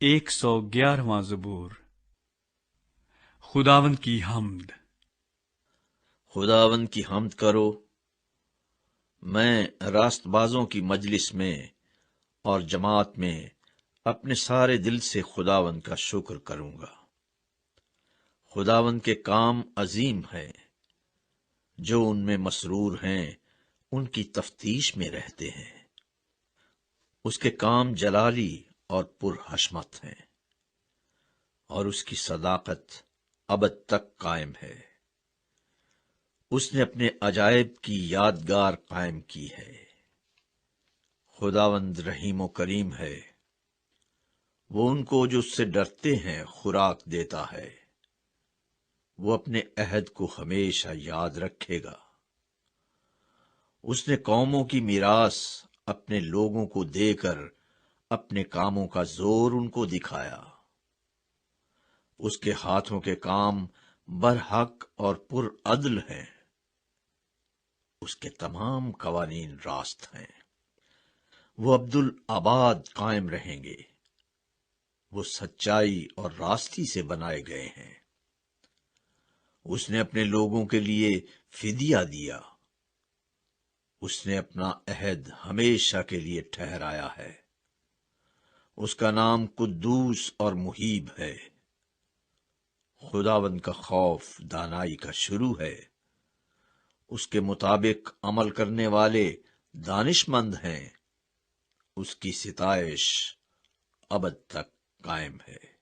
111واں زبور۔ خداوند کی حمد۔ خداوند کی حمد کرو، میں راست بازوں کی مجلس میں اور جماعت میں اپنے سارے دل سے خداوند کا شکر کروں گا۔ خداوند کے کام عظیم ہیں، جو ان میں مسرور ہیں ان کی تفتیش میں رہتے ہیں۔ اس کے کام جلالی اور پرحشمت ہیں، اور اس کی صداقت ابد تک قائم ہے۔ اس نے اپنے عجائب کی یادگار قائم کی ہے۔ خداوند رحیم و کریم ہے، وہ ان کو جو اس سے ڈرتے ہیں خوراک دیتا ہے۔ وہ اپنے عہد کو ہمیشہ یاد رکھے گا۔ اس نے قوموں کی میراث اپنے لوگوں کو دے کر اپنے کاموں کا زور ان کو دکھایا۔ اس کے ہاتھوں کے کام برحق اور پرعدل ہیں، اس کے تمام قوانین راست ہیں۔ وہ عبدالآباد قائم رہیں گے، وہ سچائی اور راستی سے بنائے گئے ہیں۔ اس نے اپنے لوگوں کے لیے فدیہ دیا، اس نے اپنا عہد ہمیشہ کے لیے ٹھہرایا ہے۔ اس کا نام قدوس اور محیب ہے۔ خداوند کا خوف دانائی کا شروع ہے، اس کے مطابق عمل کرنے والے دانش مند ہیں۔ اس کی ستائش ابد تک قائم ہے۔